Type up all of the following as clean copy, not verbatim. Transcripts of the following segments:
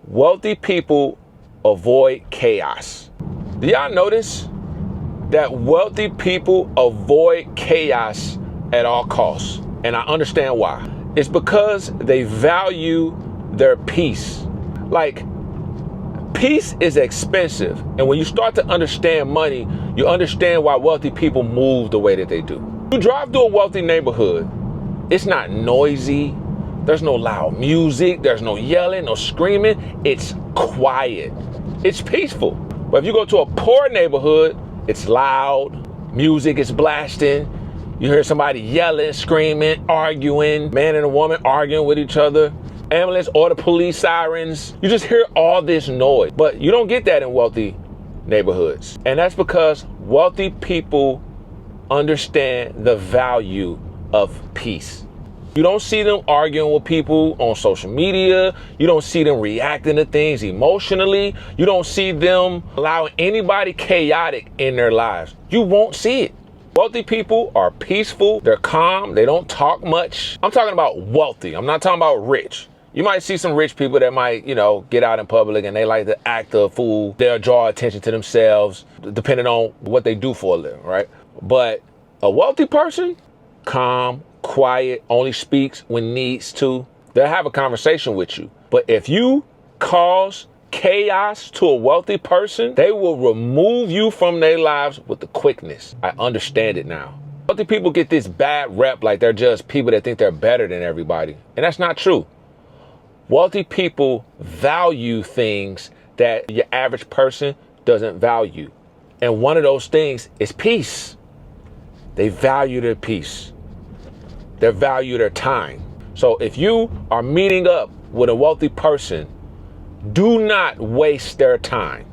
Wealthy people avoid chaos. Do y'all notice that wealthy people avoid chaos at all costs? And I understand why. It's because they value their peace. Like, peace is expensive. And when you start to understand money, you understand why wealthy people move the way that they do. You drive through a wealthy neighborhood, it's not noisy. There's no loud music. There's no yelling, no screaming. It's quiet. It's peaceful. But if you go to a poor neighborhood, it's loud. Music is blasting. You hear somebody yelling, screaming, arguing, man and a woman arguing with each other, ambulance or the police sirens. You just hear all this noise. But you don't get that in wealthy neighborhoods. And that's because wealthy people understand the value of peace. You don't see them arguing with people on social media. You don't see them reacting to things emotionally. You don't see them allowing anybody chaotic in their lives. You won't see it. Wealthy people are peaceful. They're calm. They don't talk much. I'm talking about wealthy. I'm not talking about rich. You might see some rich people that might, get out in public and they like to act a fool. They'll draw attention to themselves depending on what they do for a living, right? But a wealthy person, calm, quiet, only speaks when needs to. They'll have a conversation with you. But if you cause chaos to a wealthy person, they will remove you from their lives with the quickness. I understand it now. Wealthy people get this bad rep like they're just people that think they're better than everybody. And that's not true. Wealthy people value things that your average person doesn't value. And one of those things is peace. They value their peace. They value their time. So if you are meeting up with a wealthy person, do not waste their time.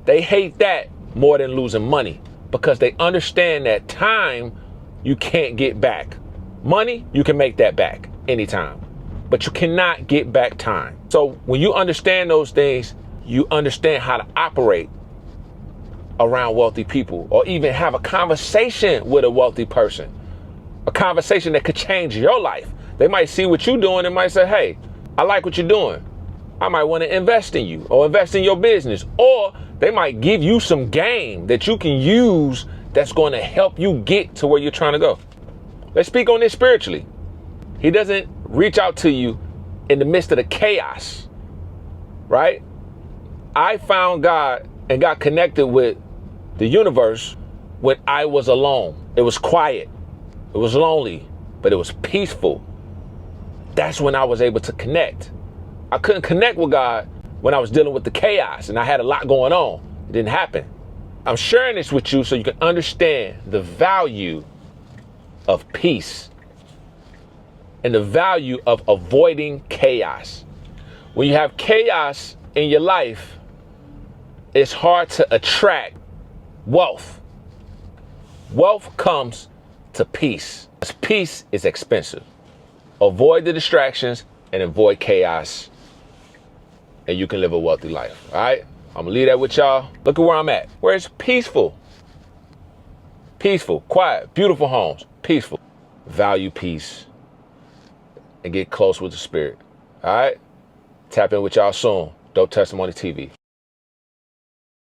They hate that more than losing money because they understand that time you can't get back. Money, you can make that back anytime, but you cannot get back time. So when you understand those things, you understand how to operate around wealthy people or even have a conversation with a wealthy person. A conversation that could change your life. They might see what you're doing and might say, hey, I like what you're doing. I might want to invest in you or invest in your business. Or they might give you some game that you can use that's going to help you get to where you're trying to go. Let's speak on this spiritually. He doesn't reach out to you in the midst of the chaos, right? I found God and got connected with the universe when I was alone. It was quiet. It was lonely, but it was peaceful. That's when I was able to connect. I couldn't connect with God when I was dealing with the chaos and I had a lot going on. It didn't happen. I'm sharing this with you so you can understand the value of peace and the value of avoiding chaos. When you have chaos in your life, it's hard to attract wealth. Wealth comes to peace. Peace is expensive. Avoid the distractions and avoid chaos, and you can live a wealthy life. All right? I'm gonna leave that with y'all. Look at where I'm at. Where it's peaceful. Peaceful, quiet, beautiful homes. Peaceful. Value peace and get close with the spirit. All right? Tap in with y'all soon. Dope Testimony TV.